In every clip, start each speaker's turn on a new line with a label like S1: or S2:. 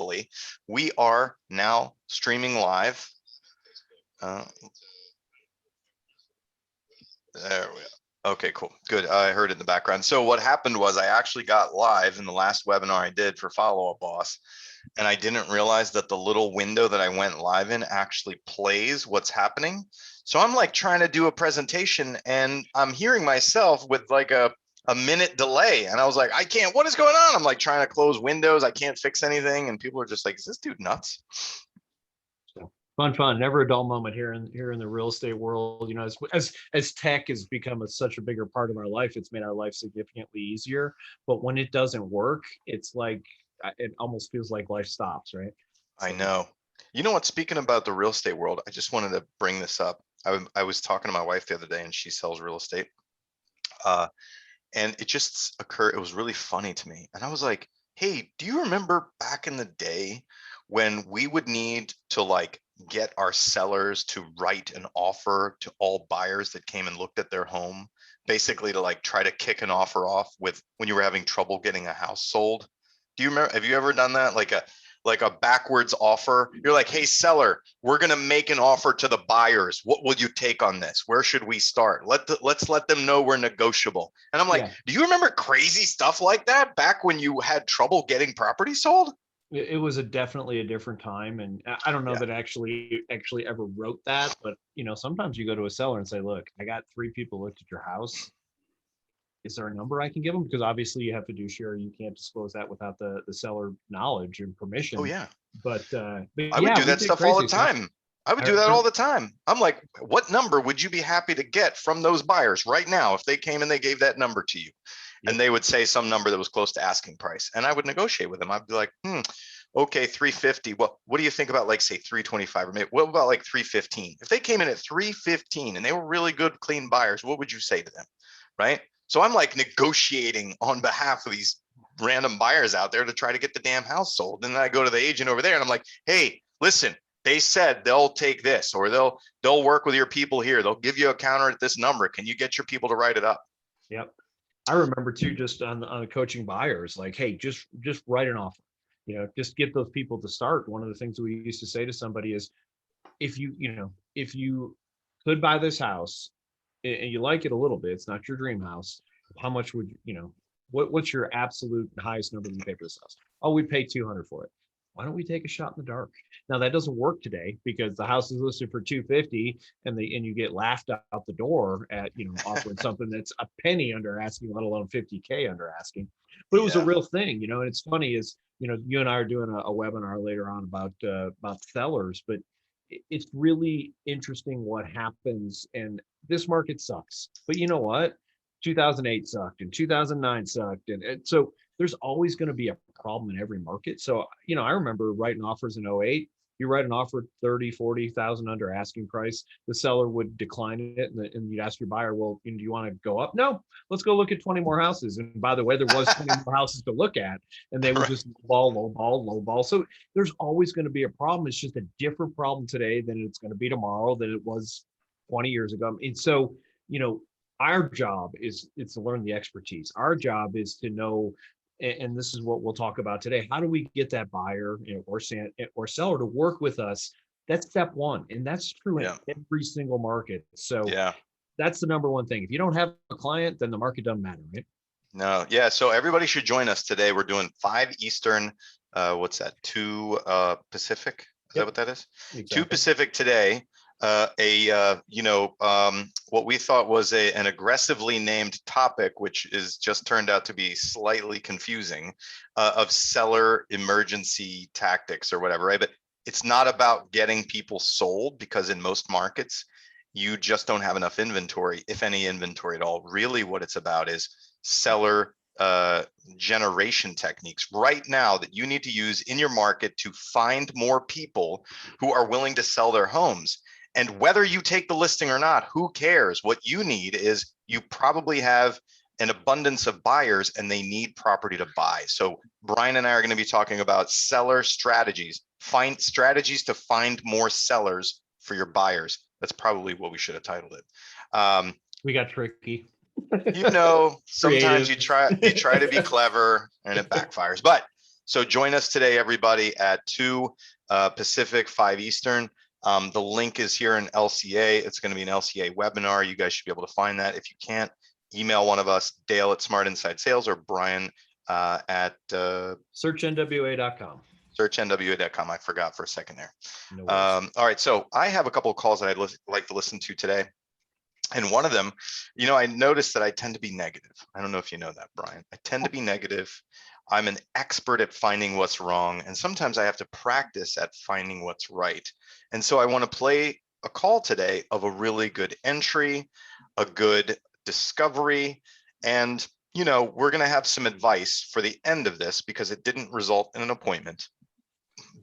S1: thankfully, we are now streaming live. There we go. Okay, cool. Good. I heard it in the background. So what happened was I actually got live in the last webinar I did for Follow Up Boss. And I didn't realize that the little window that I went live in actually plays what's happening. So I'm like trying to do a presentation and I'm hearing myself with like a minute delay. And I was like, I can't, what is going on? I'm like trying to close windows. I can't fix anything. And people are just like, is this dude nuts?
S2: So fun. Never a dull moment here in the real estate world. You know, as tech has become such a bigger part of our life, it's made our life significantly easier. But when it doesn't work, it's like, it almost feels like life stops, right?
S1: I know. You know what? Speaking about the real estate world, I just wanted to bring this up. I was talking to my wife the other day and she sells real estate. And it just occurred. It was really funny to me. And I was like, hey, do you remember back in the day when we would need to like get our sellers to write an offer to all buyers that came and looked at their home, basically to like try to kick an offer off with when you were having trouble getting a house sold? Do you remember, have you ever done that? Like a backwards offer. You're like, hey, seller, we're going to make an offer to the buyers. What will you take on this? Where should we start? Let's let them know we're negotiable. And I'm like, yeah. Do you remember crazy stuff like that back when you had trouble getting property sold?
S2: It was definitely a different time. And I don't know that I actually ever wrote that, but you know, sometimes you go to a seller and say, look, I got 3 people looked at your house. Is there a number I can give them? Because obviously you have to do share. You can't disclose that without the seller knowledge and permission.
S1: Oh yeah.
S2: But
S1: I would do that stuff all the time. I would do that all the time. I'm like, what number would you be happy to get from those buyers right now if they came and they gave that number to you? Yep. And they would say some number that was close to asking price. And I would negotiate with them. I'd be like, okay, 350. What do you think about like say 325 or maybe what about like 315? If they came in at 315 and they were really good, clean buyers, what would you say to them? Right? So I'm like negotiating on behalf of these random buyers out there to try to get the damn house sold. And then I go to the agent over there and I'm like, hey, listen, they said they'll take this or they'll work with your people here. They'll give you a counter at this number. Can you get your people to write it up?
S2: Yep. I remember too, just on the coaching buyers, like, hey, just write an offer, you know, just get those people to start. One of the things we used to say to somebody is if you could buy this house and you like it a little bit, it's not your dream house, how much would what's your absolute highest number you pay for this house? Oh, we pay 200 for it. Why don't we take a shot in the dark? Now that doesn't work today because the house is listed for 250 and you get laughed out the door at, offering something that's a penny under asking, let alone 50K under asking. But it was a real thing, and it's funny is, you and I are doing a webinar later on about sellers, but it's really interesting what happens. And this market sucks, but you know what? 2008 sucked and 2009 sucked. And so there's always going to be a problem in every market. So, I remember writing offers in 08. You write an offer 30, 40,000 under asking price, the seller would decline it. And you'd ask your buyer, well, do you want to go up? No, let's go look at 20 more houses. And by the way, there was 20 more houses to look at and they would just low ball. So there's always going to be a problem. It's just a different problem today than it's going to be tomorrow than it was 20 years ago. And so, our job is to learn the expertise. Our job is to know, and this is what we'll talk about today. How do we get that buyer or seller to work with us? That's step one, and that's true in every single market. So that's the number one thing. If you don't have a client, then the market doesn't matter, right?
S1: No, yeah. So everybody should join us today. We're doing 5 Eastern. What's that? 2 Pacific. Is that what that is? Exactly. 2 Pacific today. What we thought was an aggressively named topic, which is just turned out to be slightly confusing, of seller emergency tactics or whatever, right? But it's not about getting people sold because in most markets, you just don't have enough inventory, if any inventory at all. Really what it's about is seller generation techniques right now that you need to use in your market to find more people who are willing to sell their homes. And whether you take the listing or not, who cares? What you need is you probably have an abundance of buyers and they need property to buy. So Brian and I are going to be talking about seller strategies, find strategies to find more sellers for your buyers. That's probably what we should have titled it.
S2: We got tricky.
S1: Sometimes you try to be clever and it backfires. But So join us today, everybody, at 2 Pacific, 5 Eastern. The link is here in LCA. It's going to be an LCA webinar. You guys should be able to find that. If you can't, email one of us, Dale at Smart Inside Sales, or Brian at
S2: searchnwa.com.
S1: searchnwa.com. I forgot for a second there.
S2: No worries.
S1: All right, so I have a couple of calls that I'd like to listen to today. And one of them, I noticed that I tend to be negative. I don't know if you know that, Brian. I tend to be negative. I'm an expert at finding what's wrong, and sometimes I have to practice at finding what's right. And so I want to play a call today of a really good entry, a good discovery, and we're going to have some advice for the end of this because it didn't result in an appointment.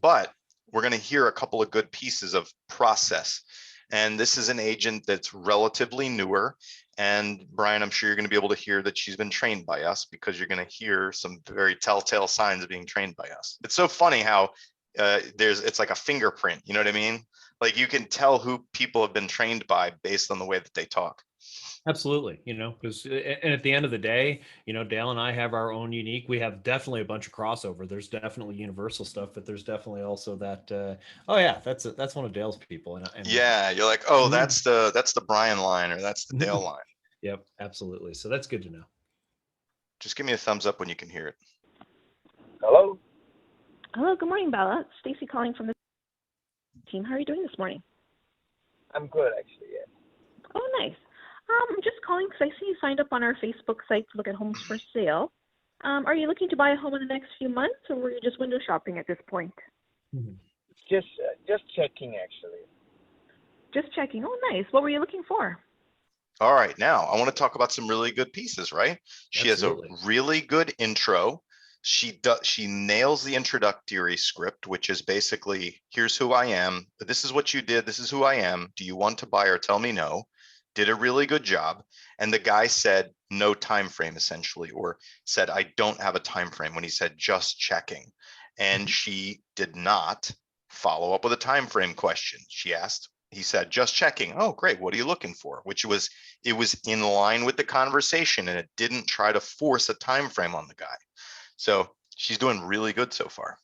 S1: But we're going to hear a couple of good pieces of process. And this is an agent that's relatively newer. And Brian, I'm sure you're going to be able to hear that she's been trained by us because you're going to hear some very telltale signs of being trained by us. It's so funny how it's like a fingerprint. You know what I mean? Like you can tell who people have been trained by based on the way that they talk.
S2: Absolutely. Because and at the end of the day, Dale and I have our own unique. We have definitely a bunch of crossover. There's definitely universal stuff, but there's definitely also that. Oh yeah, that's one of Dale's people. And
S1: yeah, you're like, oh, that's the Brian line or that's the Dale line.
S2: Yep, absolutely. So that's good to know.
S1: Just give me a thumbs up when you can hear it.
S3: Hello.
S4: Hello. Good morning, Bella. It's Stacy calling from the team. How are you doing this morning?
S3: I'm good, actually. Yes.
S4: Oh, nice. I'm just calling because I see you signed up on our Facebook site to look at homes for sale. Are you looking to buy a home in the next few months, or were you just window shopping at this point?
S3: Just checking, actually.
S4: Just checking. Oh, nice. What were you looking for?
S1: All right, now I want to talk about some really good pieces, right? She
S2: Absolutely.
S1: has a really good intro. She nails the introductory script, which is basically, here's who I am. This is what you did. This is who I am. Do you want to buy or tell me no? Did a really good job. And the guy said no time frame, essentially, or said, I don't have a time frame, when he said just checking. And she did not follow up with a time frame question. She asked, he said, just checking. Oh, great. What are you looking for? It was in line with the conversation, and it didn't try to force a time frame on the guy. So she's doing really good so far.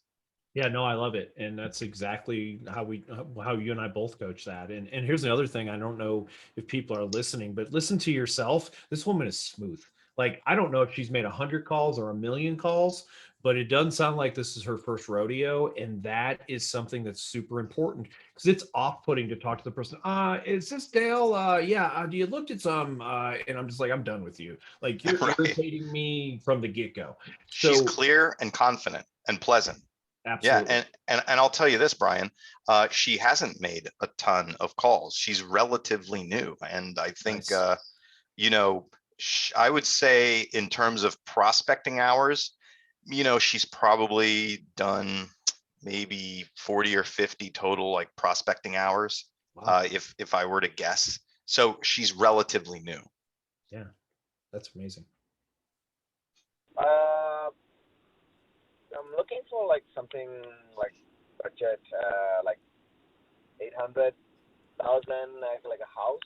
S2: Yeah, no, I love it. And that's exactly how you and I both coach that. And here's the other thing. I don't know if people are listening, but listen to yourself. This woman is smooth. Like, I don't know if she's made 100 calls or 1,000,000 calls, but it doesn't sound like this is her first rodeo. And that is something that's super important because it's off-putting to talk to the person. Is this Dale? Yeah. Do you looked at some? And I'm just like, I'm done with you. Like, you're
S1: Right.
S2: irritating me from the get-go.
S1: She's clear and confident and pleasant.
S2: Absolutely.
S1: Yeah, and I'll tell you this, Brian, she hasn't made a ton of calls. She's relatively new, and I think
S2: Nice.
S1: I would say in terms of prospecting hours, she's probably done maybe 40 or 50 total like prospecting hours.
S2: Wow.
S1: If I were to guess, so she's relatively new.
S2: Yeah, that's amazing.
S3: I'm looking for like something like budget, like 800,000, like a house.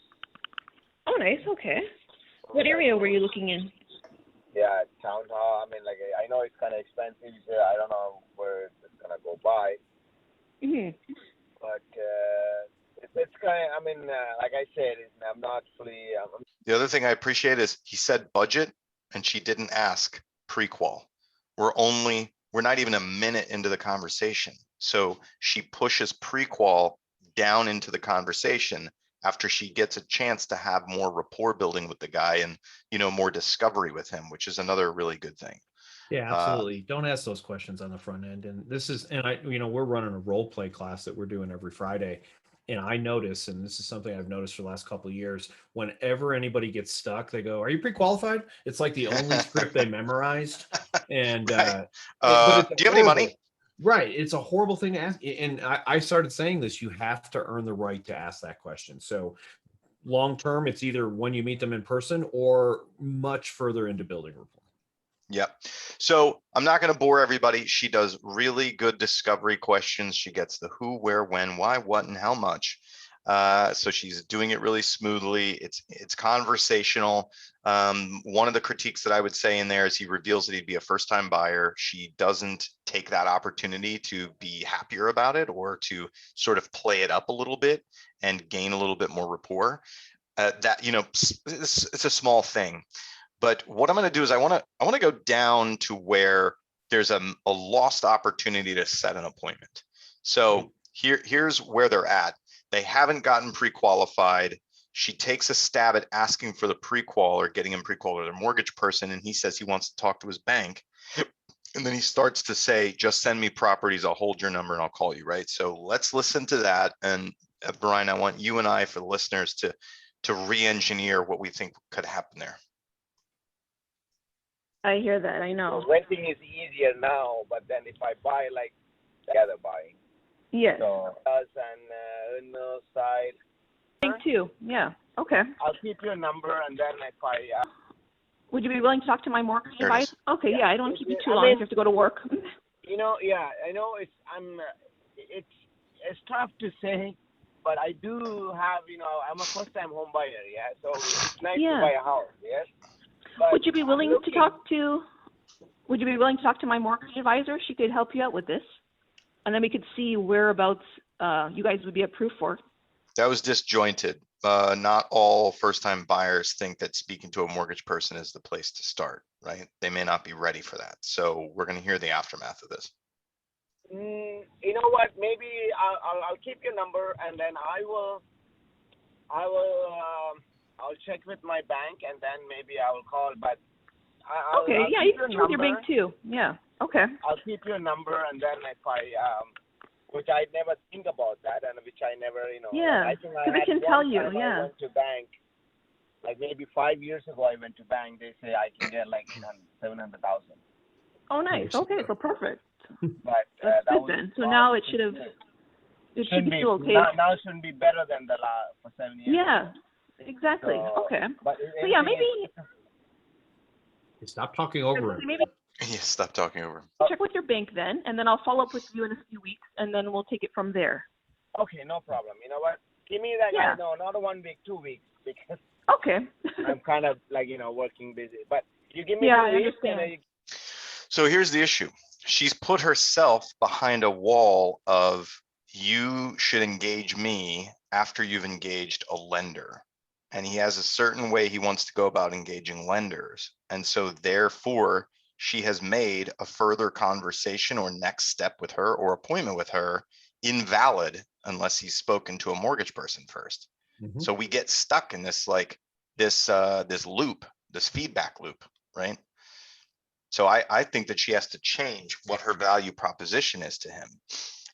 S4: Oh, nice. Okay. What area were you looking in?
S3: Yeah, town hall. I mean, like I know it's kind of expensive. I don't know where it's gonna go by. But it's kind of. I mean, like I said, I'm not fully.
S1: The other thing I appreciate is he said budget, and she didn't ask pre-qual. We're not even a minute into the conversation. So she pushes pre-qual down into the conversation after she gets a chance to have more rapport building with the guy and, more discovery with him, which is another really good thing.
S2: Yeah, absolutely. Don't ask those questions on the front end. And we're running a role play class that we're doing every Friday. And I notice, and this is something I've noticed for the last couple of years, whenever anybody gets stuck, they go, "Are you pre-qualified?" It's like the only script they memorized. And
S1: right.
S2: but
S1: Do you have any money?
S2: Right. It's a horrible thing to ask. And I started saying this, you have to earn the right to ask that question. So long term, it's either when you meet them in person or much further into building rapport.
S1: Yep. So I'm not going to bore everybody. She does really good discovery questions. She gets the who, where, when, why, what, and how much. So she's doing it really smoothly. It's conversational. One of the critiques that I would say in there is he reveals that he'd be a first-time buyer. She doesn't take that opportunity to be happier about it or to sort of play it up a little bit and gain a little bit more rapport. That, you know, it's a small thing. But what I'm going to do is I want to go down to where there's a lost opportunity to set an appointment. So here's where they're at. They haven't gotten pre-qualified. She takes a stab at asking for the pre-qual or getting him pre-qual with their mortgage person, and he says he wants to talk to his bank. And then he starts to say, just send me properties, I'll hold your number and I'll call you, right? So let's listen to that. And Brian, I want you and I, for the listeners, to re-engineer what we think could happen there.
S4: I hear that. I know.
S3: Renting is easier now, but then if I buy like together buying.
S4: Yes.
S3: So us and no side.
S4: I think too. Yeah. Okay.
S3: I'll keep your number, and then if I.
S4: Would you be willing to talk to my mortgage
S1: There it is.
S4: advisor? Okay. Yeah. I don't want to keep you too
S3: I
S4: long
S3: mean,
S4: if you have to go to work.
S3: You know, yeah, I know it's tough to say, but I do have, you know, I'm a first-time home buyer, yeah. So it's nice to buy a house, yes. But
S4: Would you be willing to talk to? Would you be willing to talk to my mortgage advisor? She could help you out with this, and then we could see whereabouts you guys would be approved for.
S1: That was disjointed. Not all first-time buyers think that speaking to a mortgage person is the place to start, right? They may not be ready for that. So we're going to hear the aftermath of this.
S3: You know what? Maybe I'll keep your number, and then I'll check with my bank, and then maybe I will call. But I'll
S4: yeah, you can check with your bank too. Yeah. Okay.
S3: I'll keep your number, and then if I which I never think about that, and which I never, you know.
S4: Yeah,
S3: because
S4: I can tell you.
S3: I went to bank, like maybe 5 years ago. I went to bank. They say I can get like 700,000.
S4: Oh, nice. Okay, so perfect.
S3: But
S4: That's
S3: that
S4: good then. So now it should be still okay.
S3: Now it shouldn't be better than the last for 7 years.
S4: Yeah, exactly.
S3: So,
S4: okay.
S3: But
S4: So yeah, maybe
S2: Stop talking over him.
S4: maybe
S1: Yeah, stop talking over.
S4: check with your bank then, and then I'll follow up with you in a few weeks, and then we'll take it from there.
S3: Okay, no problem. You know what? Give me that.
S4: Yeah.
S3: No, not 1 week, 2 weeks, because
S4: Okay.
S3: I'm kind of like, you know, working busy. But you give me 2
S4: Yeah, I
S3: weeks, and
S4: understand.
S3: then
S1: So here's the issue. She's put herself behind a wall of, you should engage me after you've engaged a lender. And he has a certain way he wants to go about engaging lenders. And so therefore, she has made a further conversation or next step with her or appointment with her invalid unless he's spoken to a mortgage person first.
S2: Mhm.
S1: So we get stuck in this this loop, this feedback loop, right? So I think that she has to change what her value proposition is to him.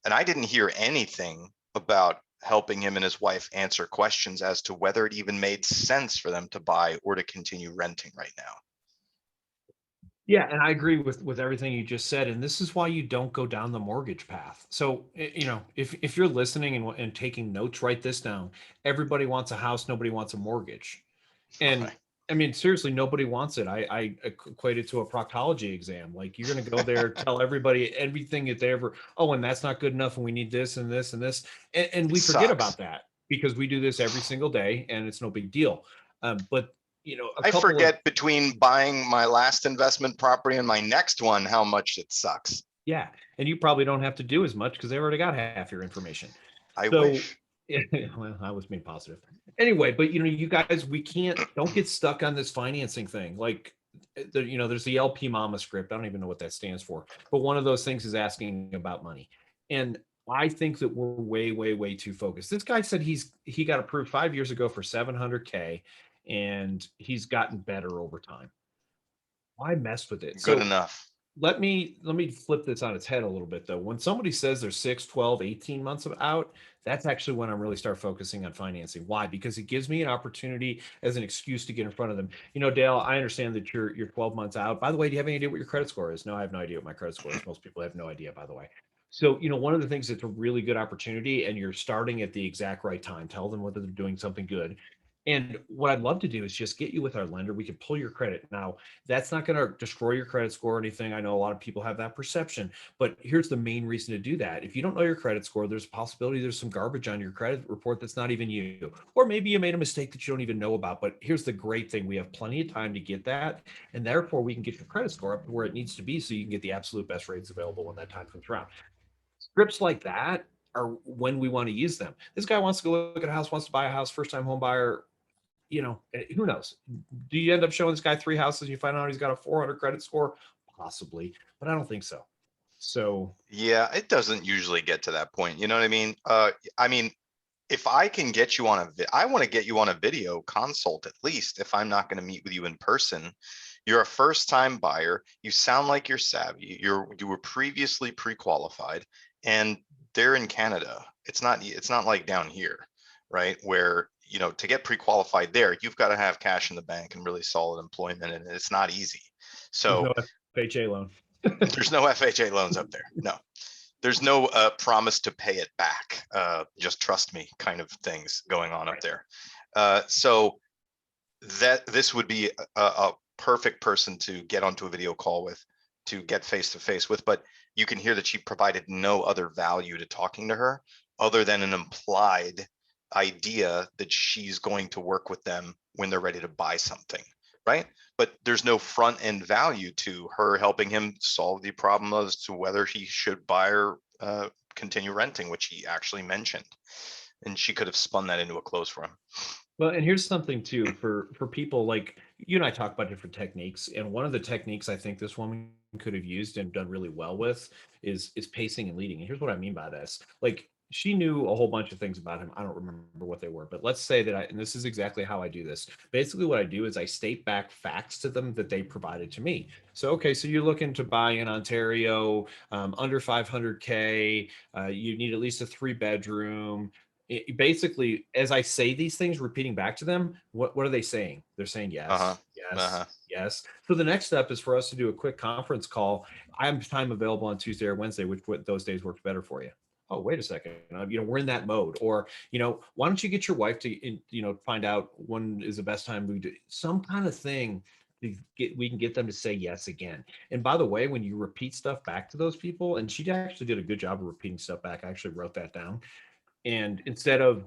S1: And I didn't hear anything about helping him and his wife answer questions as to whether it even made sense for them to buy or to continue renting right now.
S2: Yeah, and I agree with everything you just said, and this is why you don't go down the mortgage path. So, you know, if you're listening and taking notes, write this down. Everybody wants a house, nobody wants a mortgage. And
S1: Okay.
S2: I mean, seriously, nobody wants it. I equate it to a proctology exam. Like, you're going to go there, tell everybody everything that they ever, oh, and that's not good enough, and we need this and this and this. And we forget
S1: Sucks.
S2: about that because we do this every single day and it's no big deal. But you know,
S1: I forget between buying my last investment property and my next one, how much it sucks.
S2: Yeah, and you probably don't have to do as much because they already got half your information.
S1: I
S2: So,
S1: wish.
S2: well, I was being positive. Anyway, but you know, you guys, don't get stuck on this financing thing. Like, you know, there's the LP Mama script. I don't even know what that stands for, but one of those things is asking about money. And I think that we're way too focused. This guy said he got approved 5 years ago for $700K, and he's gotten better over time. Why mess with it?
S1: Good enough.
S2: Let me flip this on its head a little bit though. When somebody says they're 6, 12, 18 months out, that's actually when I'm really start focusing on financing. Why? Because it gives me an opportunity as an excuse to get in front of them. You know, Dale, I understand that you're 12 months out. By the way, do you have any idea what your credit score is? No, I have no idea what my credit score is. Most people have no idea, by the way. So, you know, one of the things that's a really good opportunity, and you're starting at the exact right time, tell them whether they're doing something good, And what I'd love to do is just get you with our lender. We could pull your credit. Now, that's not going to destroy your credit score or anything. I know a lot of people have that perception, but here's the main reason to do that. If you don't know your credit score, there's a possibility there's some garbage on your credit report that's not even you. Or maybe you made a mistake that you don't even know about. But here's the great thing. We have plenty of time to get that. And therefore, we can get your credit score up to where it needs to be so you can get the absolute best rates available when that time comes around. Scripts like that are when we want to use them. This guy wants to go look at a house, wants to buy a house, first time home buyer, who knows? Do you end up showing this guy 3 houses and you find out he's got a 400 credit score? Possibly, but I don't think so. So
S1: Yeah, it doesn't usually get to that point. You know what I mean? I mean, if I can get you on I want to get you on a video consult at least if I'm not going to meet with you in person. You're a first time buyer. You sound like you're savvy. You were previously pre-qualified, and they're in Canada. It's not like down here, right? Where, to get pre-qualified there, you've got to have cash in the bank and really solid employment, and it's not easy.
S2: there's
S1: So
S2: no FHA loan.
S1: there's no FHA loans up there. No, there's no promise to pay it back. Just trust me kind of things going on up there. So that this would be a perfect person to get onto a video call with, to get face to face with. But you can hear that she provided no other value to talking to her other than an implied idea that she's going to work with them when they're ready to buy something, right? But there's no front end value to her helping him solve the problem as to whether he should buy or continue renting, which he actually mentioned. And she could have spun that into a close for him.
S2: Well, and here's something too for people like you and I talk about different techniques, and one of the techniques I think this woman could have used and done really well with is pacing and leading. And here's what I mean by this. Like she knew a whole bunch of things about him. I don't remember what they were, but let's say that and this is exactly how I do this. Basically, what I do is I state back facts to them that they provided to me. So, okay, so you're looking to buy in Ontario, under 500K. You need at least a 3-bedroom. Basically, as I say these things, repeating back to them, what are they saying? They're saying yes, yes, yes. So the next step is for us to do a quick conference call. I have time available on Tuesday or Wednesday, which those days work better for you. Oh, wait a second. We're in that mode. Or, why don't you get your wife to, find out when is the best time we do some kind of thing. We can get them to say yes again. And by the way, when you repeat stuff back to those people, and she actually did a good job of repeating stuff back. I actually wrote that down. And instead of,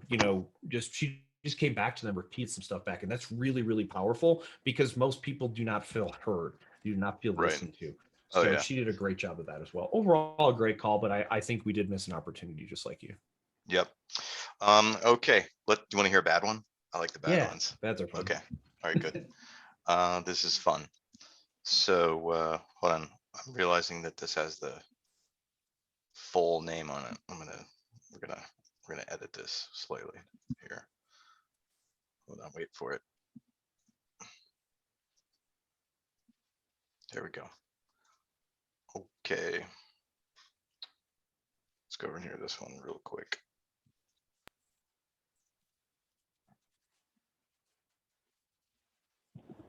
S2: she just came back to them, repeated some stuff back. And that's really, really powerful because most people do not feel heard, do not feel listened to. So she did a great job of that as well. Overall, a great call, but I think we did miss an opportunity just like you.
S1: Yep. Okay. Do you want to hear a bad one? I like the bad ones.
S2: Bads are fun.
S1: Okay. All right, good. This is fun. So hold on. I'm realizing that this has the full name on it. We're gonna edit this slightly here. Hold on, wait for it. There we go. Okay. Let's go over here this one real quick.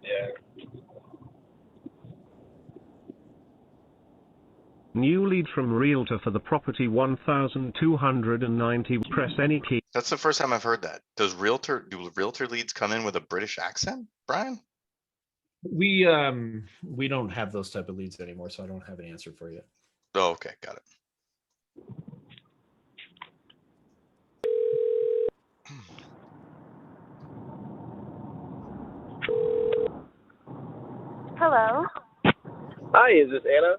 S3: Yeah.
S5: New lead from Realtor for the property 1290. Press any key.
S1: That's the first time I've heard that. Do realtor leads come in with a British accent, Brian?
S2: We don't have those type of leads anymore, so I don't have an answer for you.
S1: Oh, okay, got it.
S6: Hello.
S3: Hi, is this Anna?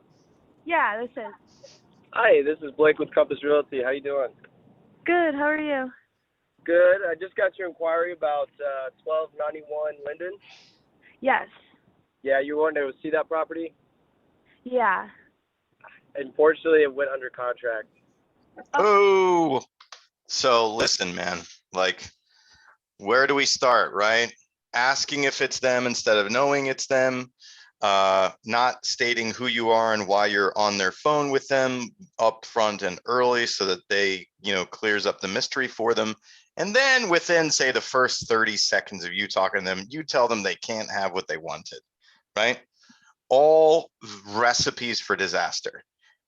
S6: Yeah, this is.
S3: Hi, this is Blake with Compass Realty. How you doing?
S6: Good. How are you?
S3: Good. I just got your inquiry about 1291 Linden.
S6: Yes.
S3: Yeah, you wanted to see that property?
S6: Yeah.
S3: Unfortunately, it went under contract.
S1: Oh, so listen, man, like, where do we start, right? Asking if it's them instead of knowing it's them, not stating who you are and why you're on their phone with them up front and early so that they, clears up the mystery for them. And then within, say, the first 30 seconds of you talking to them, you tell them they can't have what they wanted, right? All recipes for disaster.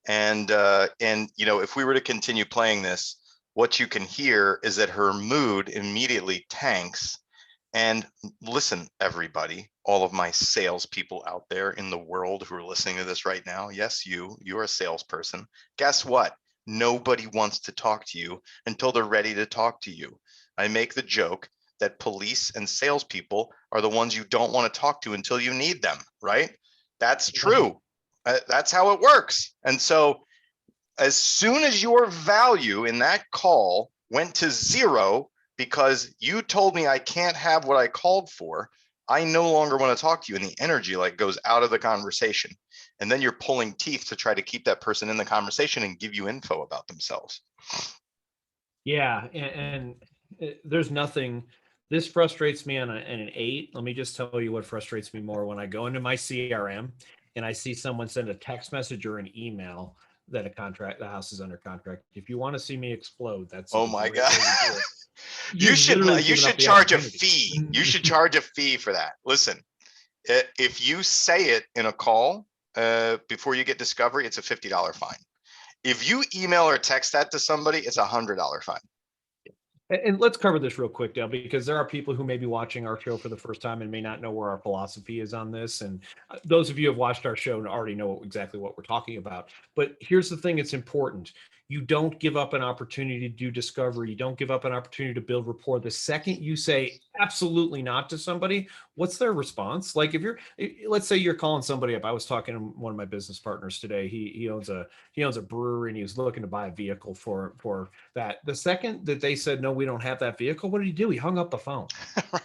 S1: And if we were to continue playing this, what you can hear is that her mood immediately tanks And listen, everybody, all of my salespeople out there in the world who are listening to this right now. Yes, you're a salesperson. Guess what? Nobody wants to talk to you until they're ready to talk to you. I make the joke that police and salespeople are the ones you don't want to talk to until you need them, right? That's true. That's how it works. And so as soon as your value in that call went to zero because you told me I can't have what I called for, I no longer want to talk to you. And the energy like goes out of the conversation. And then you're pulling teeth to try to keep that person in the conversation and give you info about themselves.
S2: Yeah. And there's nothing, this frustrates me on an 8. Let me just tell you what frustrates me more when I go into my CRM and I see someone send a text message or an email that the house is under contract. If you want to see me explode, that's
S1: Oh
S2: a
S1: my
S2: great
S1: God.
S2: way to do it.
S1: You should
S2: literally given up the
S1: charge a
S2: opportunity.
S1: fee. You should charge a fee for that. Listen, if you say it in a call before you get discovery, it's a $50 fine. If you email or text that to somebody, it's a $100 fine.
S2: And let's cover this real quick, Dale, because there are people who may be watching our show for the first time and may not know where our philosophy is on this. And those of you who have watched our show and already know exactly what we're talking about. But here's the thing, it's important. You don't give up an opportunity to do discovery. You don't give up an opportunity to build rapport. The second you say absolutely not to somebody, what's their response? Like let's say you're calling somebody up. I was talking to one of my business partners today. He owns a brewery and he was looking to buy a vehicle for that. The second that they said, no, we don't have that vehicle, what did he do? He hung up the phone.
S1: Right.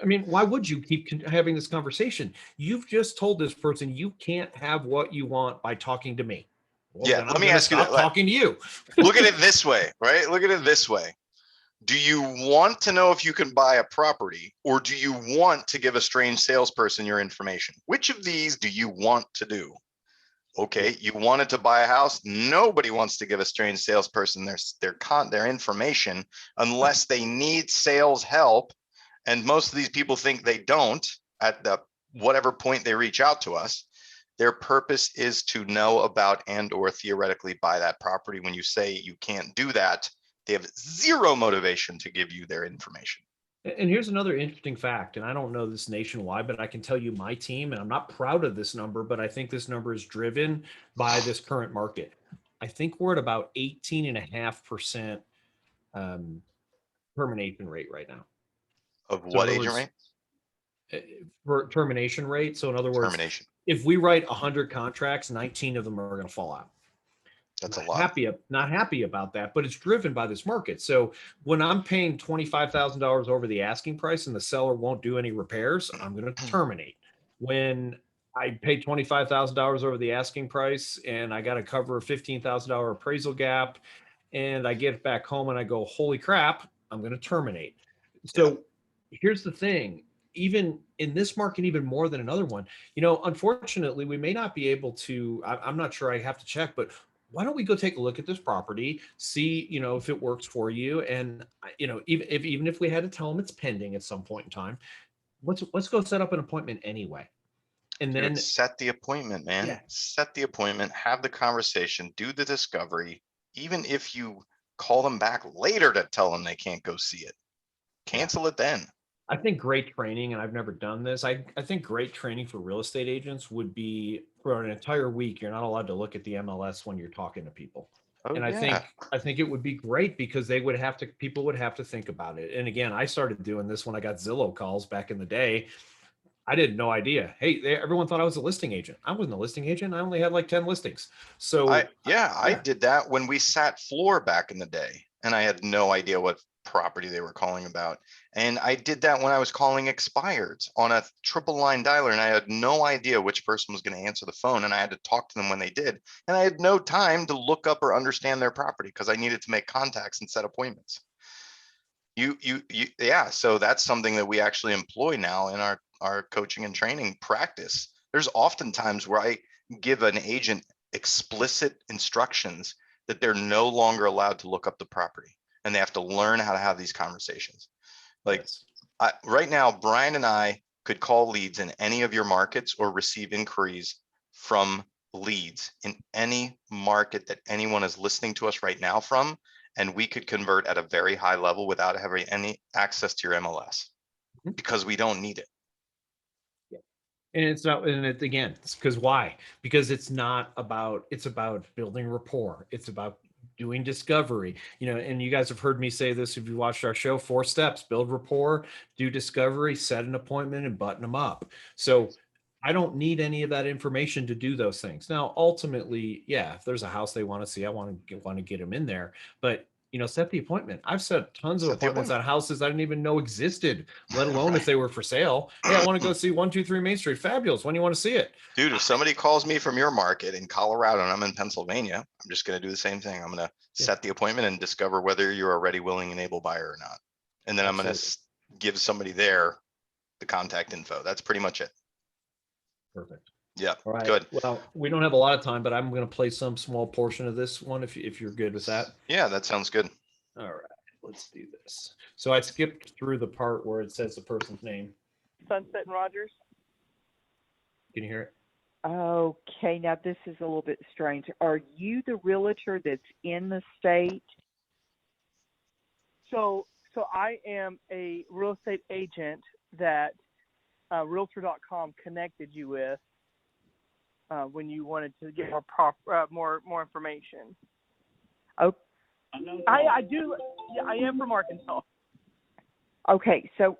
S2: I mean, why would you keep having this conversation? You've just told this person you can't have what you want by talking to me. Well,
S1: Yeah,
S2: then
S1: let
S2: I'm
S1: me
S2: going to
S1: ask you
S2: stop
S1: that.
S2: talking to you.
S1: Look at it this way, right? Look at it this way. Do you want to know if you can buy a property, or do you want to give a strange salesperson your information? Which of these do you want to do? Okay, you wanted to buy a house. Nobody wants to give a strange salesperson their information unless they need sales help. And most of these people think they don't at the whatever point they reach out to us. Their purpose is to know about and or theoretically buy that property. When you say you can't do that, they have zero motivation to give you their information.
S2: And here's another interesting fact, and I don't know this nationwide, but I can tell you my team, and I'm not proud of this number, but I think this number is driven by this current market. I think we're at about 18.5% termination rate right now.
S1: Of
S2: So in
S1: what
S2: other
S1: agent
S2: words,
S1: rate?
S2: for termination rate. So in other words,
S1: Termination.
S2: if we write 100 contracts, 19 of them are going to fall out.
S1: That's a
S2: Not
S1: lot.
S2: not happy about that, but it's driven by this market. So when I'm paying $25,000 over the asking price and the seller won't do any repairs, I'm going to terminate. When I pay $25,000 over the asking price and I got to cover a $15,000 appraisal gap, and I get back home and I go, holy crap, I'm going to terminate. So here's the thing. Even in this market, even more than another one, unfortunately, we may not be able to, I'm not sure, I have to check, but why don't we go take a look at this property, see, if it works for you. And, even if we had to tell them it's pending at some point in time, let's go set up an appointment anyway. And then
S1: set the appointment, man.
S2: Yeah.
S1: Set the appointment, have the conversation, do the discovery. Even if you call them back later to tell them they can't go see it, cancel it then.
S2: I think great training, and I've never done this. I think great training for real estate agents would be for an entire week. You're not allowed to look at the MLS when you're talking to people.
S1: Oh,
S2: And
S1: yeah.
S2: I think it would be great because people would have to think about it. And again, I started doing this when I got Zillow calls back in the day. I did no idea. Hey, everyone thought I was a listing agent. I wasn't a listing agent. I only had like 10 listings. So
S1: I did that when we sat floor back in the day, and I had no idea what property they were calling about. And I did that when I was calling expireds on a triple line dialer, and I had no idea which person was going to answer the phone, and I had to talk to them when they did. And I had no time to look up or understand their property because I needed to make contacts and set appointments. Yeah. So that's something that we actually employ now in our coaching and training practice. There's often times where I give an agent explicit instructions that they're no longer allowed to look up the property, and they have to learn how to have these conversations. Like right now, Brian and I could call leads in any of your markets or receive inquiries from leads in any market that anyone is listening to us right now from, and we could convert at a very high level without having any access to your MLS. because we don't need it.
S2: And it's not, and it, again, it's because why? Because it's about building rapport. It's about doing discovery, and you guys have heard me say this if you watched our show, 4 steps: build rapport, do discovery, set an appointment, and button them up. So I don't need any of that information to do those things. Now, ultimately, yeah, if there's a house they want to see, I want to get them in there, but set the appointment. I've set tons of
S1: Set the
S2: appointments on houses I didn't even know existed, let alone
S1: Right.
S2: if they were for sale. Hey, I want to go see 123 Main Street. Fabulous. When do you want to see it?
S1: Dude, if somebody calls me from your market in Colorado and I'm in Pennsylvania, I'm just going to do the same thing. I'm going to set the appointment and discover whether you're a ready, willing, and able buyer or not. And then I'm going to give somebody there the contact info. That's pretty much it.
S2: Perfect.
S1: Yeah.
S2: All right.
S1: Good.
S2: Well, we don't have a lot of time, but I'm going to play some small portion of this one if you're good with that.
S1: Yeah, that sounds good.
S2: All right. Let's do this. So I skipped through the part where it says the person's name.
S7: Sunset and Rogers.
S2: Can you hear it?
S8: Okay, now this is a little bit strange. Are you the realtor that's in the state?
S7: So I am a real estate agent that Realtor.com connected you with when you wanted to get more information.
S8: Oh,
S7: I do. Yeah, I am from Arkansas.
S8: okay. So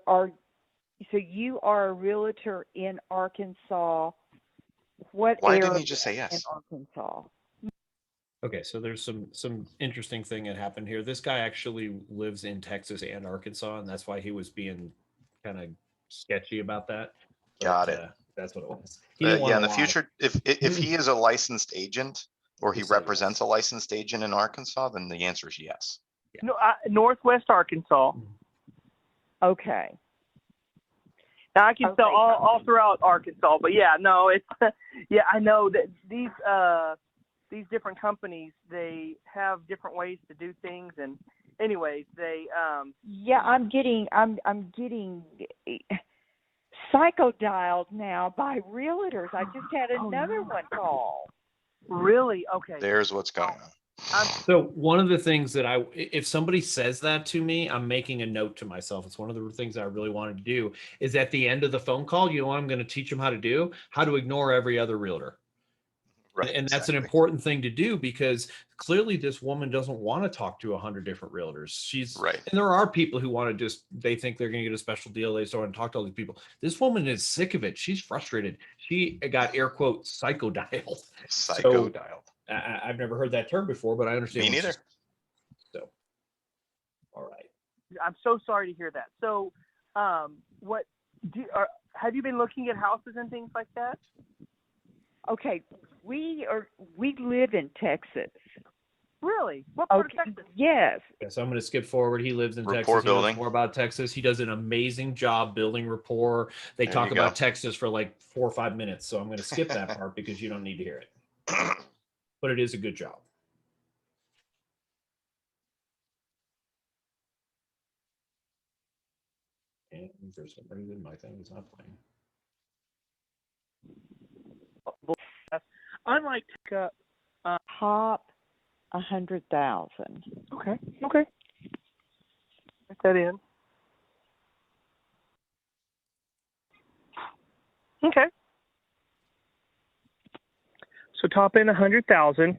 S8: you are a realtor in Arkansas. What
S1: Why
S8: area
S1: didn't you just say
S8: in
S1: yes?
S8: Arkansas?
S2: Okay, so there's some interesting thing that happened here. This guy actually lives in Texas and Arkansas, and that's why he was being kind of sketchy about that.
S1: Got it.
S2: That's what it was. He didn't
S1: Yeah, in
S2: wanna
S1: the
S2: lie.
S1: future, if he is a licensed agent or he
S2: Just say
S1: represents
S2: yes.
S1: a licensed agent in Arkansas, then the answer is yes.
S7: No, Northwest Arkansas.
S8: Okay.
S7: Now I can
S8: Okay.
S7: sell all throughout Arkansas, but yeah, no, it's yeah, I know that these different companies, they have different ways to do things, and anyways, they
S8: Yeah, I'm getting psycho-dialed now by realtors. I just had another one call.
S7: really okay.
S1: There's what's going on.
S2: So one of the things that if somebody says that to me, I'm making a note to myself. It's one of the things I really wanted to do is at the end of the phone call, you know what I'm going to teach them how to do? How to ignore every other realtor.
S1: Right.
S2: And that's an
S1: exactly.
S2: important thing to do because clearly this woman doesn't want to talk to 100 different realtors.
S1: Right.
S2: And there are people who want to they think they're going to get a special deal. They start and talk to all these people. This woman is sick of it. She's frustrated. She got air quotes psycho-dialed.
S1: Psycho-dialed.
S2: I've never heard that term before, but I understand.
S1: Me neither.
S2: So, all right.
S7: I'm so sorry to hear that. So, have you been looking at houses and things like that?
S8: Okay, we live in Texas.
S7: Really? What part of Texas?
S8: Yes.
S2: Yeah, so I'm going to skip forward. He lives in
S1: Rapport
S2: Texas. He knows
S1: building.
S2: more about Texas. He does an amazing job building rapport. They
S1: There
S2: talk
S1: you
S2: about
S1: go.
S2: Texas for like 4 or 5 minutes. So I'm going to skip that part because you don't need to hear it. But it is a good job. And for some reason, my thing is not playing.
S7: Unlike
S8: Top 100,000.
S7: okay. Put that in. Okay. So top in 100,000,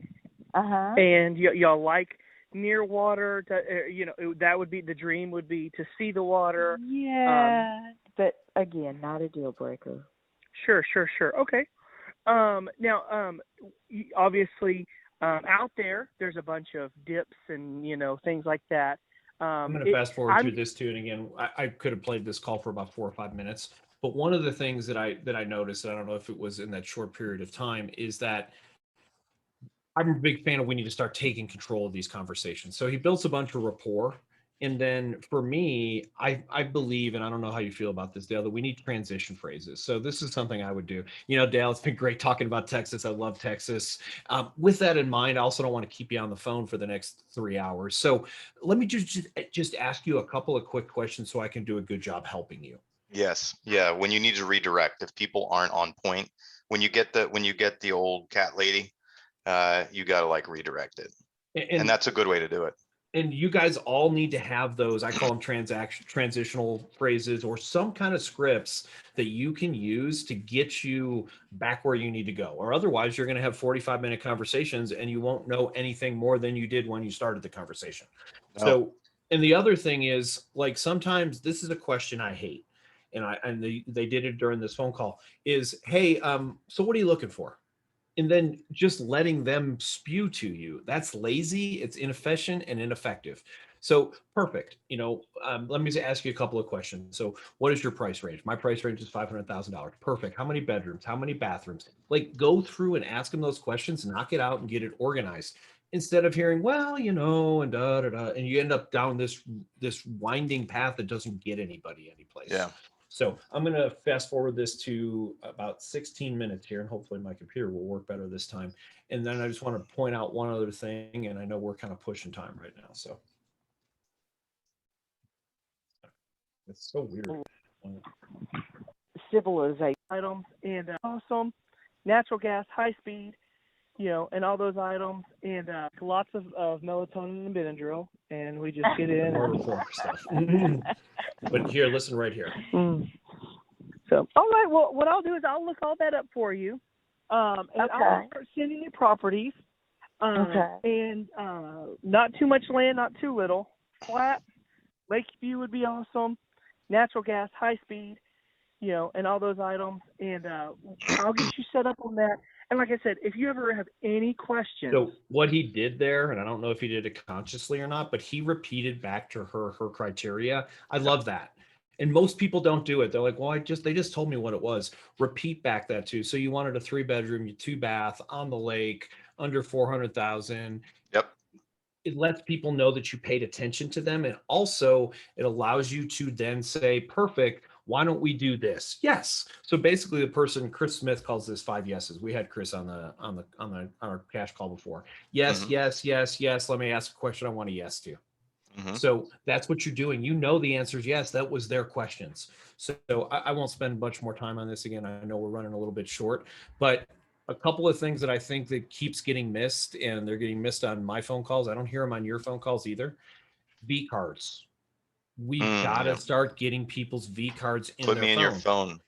S8: Uh-huh.
S7: and y'all like near water. That would be the dream. Would be to see the water.
S8: Yeah, but again, not a deal breaker.
S7: Sure. Okay. Now, obviously, out there's a bunch of dips and things like that.
S2: I'm going to fast forward through this too. And again, I could have played this call for about 4 or 5 minutes. But one of the things that I noticed, and I don't know if it was in that short period of time, is that I'm a big fan of we need to start taking control of these conversations. So he builds a bunch of rapport. And then for me, I believe, and I don't know how you feel about this, Dale, that we need transition phrases. So this is something I would do. Dale, it's been great talking about Texas. I love Texas. With that in mind, I also don't want to keep you on the phone for the next 3 hours. So let me just ask you a couple of quick questions so I can do a good job helping you.
S1: Yes. Yeah. When you need to redirect, if people aren't on point, when you get the old cat lady, you got to redirect it. And that's a good way to do it.
S2: And you guys all need to have those, I call them transitional phrases or some kind of scripts that you can use to get you back where you need to go. Or otherwise, you're going to have 45-minute conversations and you won't know anything more than you did when you started the conversation.
S1: No.
S2: So, and the other thing is, like, sometimes this is a question I hate. And they did it during this phone call is, hey, so what are you looking for? And then just letting them spew to you, that's lazy, it's inefficient and ineffective. So perfect. Let me ask you a couple of questions. So what is your price range? My price range is $500,000. Perfect. How many bedrooms? How many bathrooms? Like, go through and ask them those questions, knock it out and get it organized, instead of hearing, well, and da da da, and you end up down this winding path that doesn't get anybody anyplace.
S1: Yeah.
S2: So I'm going to fast forward this to about 16 minutes here, and hopefully my computer will work better this time. And then I just want to point out one other thing, and I know we're kind of pushing time right now. So it's so weird.
S8: Civilization.
S7: Items and awesome natural gas, high speed, and all those items, and lots of melatonin and Benadryl, and we just get in.
S2: Hardcore stuff. But here, listen right here.
S7: So, all right. Well, what I'll do is I'll look all that up for you, and I'll start sending you properties. And not too much land, not too little. Flat, Lakeview would be awesome. Natural gas, high speed, and all those items. And I'll get you set up on that. And like I said, if you ever have any questions.
S2: So what he did there, and I don't know if he did it consciously or not, but he repeated back to her criteria. I love that. And most people don't do it. They're like, well, they just told me what it was. Repeat back that too. So you wanted a 3-bedroom, 2-bath on the lake, under 400,000.
S1: Yep.
S2: It lets people know that you paid attention to them. And also it allows you to then say, perfect, why don't we do this? Yes. So basically the person, Chris Smith, calls this 5 yeses. We had Chris on our cash call before. Yes, yes, yes, yes. Let me ask a question I want a yes to. So that's what you're doing. The answer is yes. That was their questions. So I won't spend much more time on this again. I know we're running a little bit short, but a couple of things that I think that keeps getting missed, and they're getting missed on my phone calls. I don't hear them on your phone calls either. V cards. We've got to start getting people's V cards in their phone.
S1: Put me in your phone.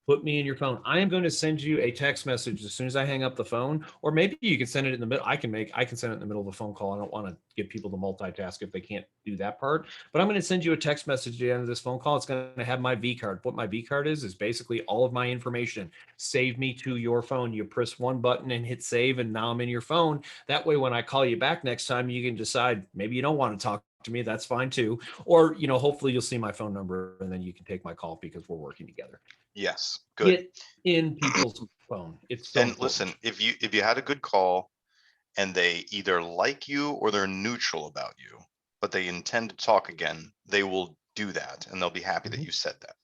S2: Put me in your phone. I am going to send you a text message as soon as I hang up the phone, or maybe you can send it in the middle. I can send it in the middle of the phone call. I don't want to get people to multitask if they can't do that part, but I'm going to send you a text message at the end of this phone call. It's going to have my V card. What my V card is basically all of my information. Save me to your phone. You press one button and hit save, and now I'm in your phone. That way, when I call you back next time, you can decide maybe you don't want to talk to me. That's fine too. Or, hopefully you'll see my phone number and then you can take my call because we're working together.
S1: Yes. Good.
S2: Get in people's phone. It's so
S1: and
S2: important.
S1: Listen, if you had a good call and they either like you or they're neutral about you, but they intend to talk again, they will do that and they'll be happy that you said that.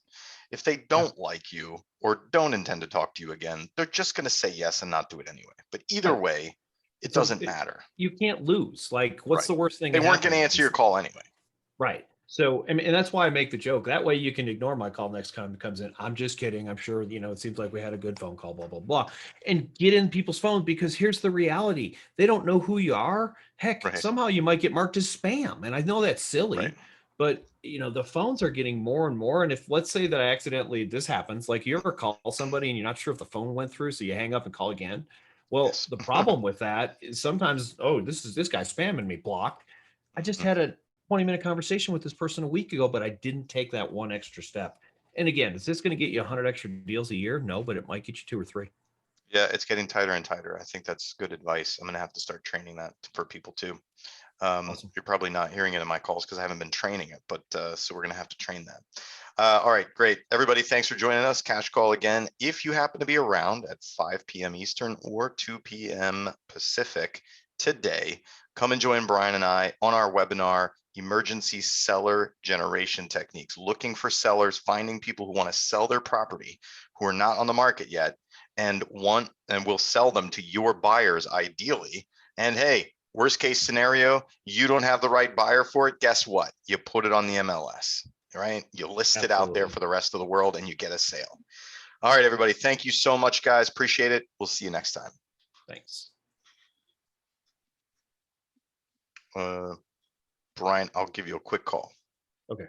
S1: If they don't like you or don't intend to talk to you again, they're just going to say yes and not do it anyway. But either way, it doesn't matter.
S2: You can't lose. Like, what's the worst thing?
S1: They weren't going to answer your call anyway.
S2: Right. So, and that's why I make the joke. That way you can ignore my call next time it comes in. I'm just kidding. I'm sure, it seems like we had a good phone call, blah, blah, blah. And get in people's phones, because here's the reality. They don't know who you are. Heck, somehow you might get marked as spam. And I know that's silly, but the phones are getting more and more. And if, let's say that this happens, like you ever call somebody and you're not sure if the phone went through, so you hang up and call again. Well, the problem with that is sometimes, this guy's spamming me, blocked. I just had a 20-minute conversation with this person a week ago, but I didn't take that one extra step. And again, is this going to get you 100 extra deals a year? No, but it might get you 2 or 3.
S1: Yeah, it's getting tighter and tighter. I think that's good advice. I'm going to have to start training that for people too.
S2: Awesome.
S1: You're probably not hearing it in my calls because I haven't been training it, but so we're going to have to train that. All right, great. Everybody, thanks for joining us. Cash call again. If you happen to be around at 5 p.m. Eastern or 2 p.m. Pacific today, come and join Brian and I on our webinar, Emergency Seller Generation Techniques, looking for sellers, finding people who want to sell their property, who are not on the market yet, and we'll sell them to your buyers ideally. And hey, worst case scenario, you don't have the right buyer for it. Guess what? You put it on the MLS, right? You list it out there for the rest of the world and you get a sale. All right, everybody. Thank you so much, guys. Appreciate it. We'll see you next time.
S2: Thanks.
S1: Brian, I'll give you a quick call.
S2: Okay.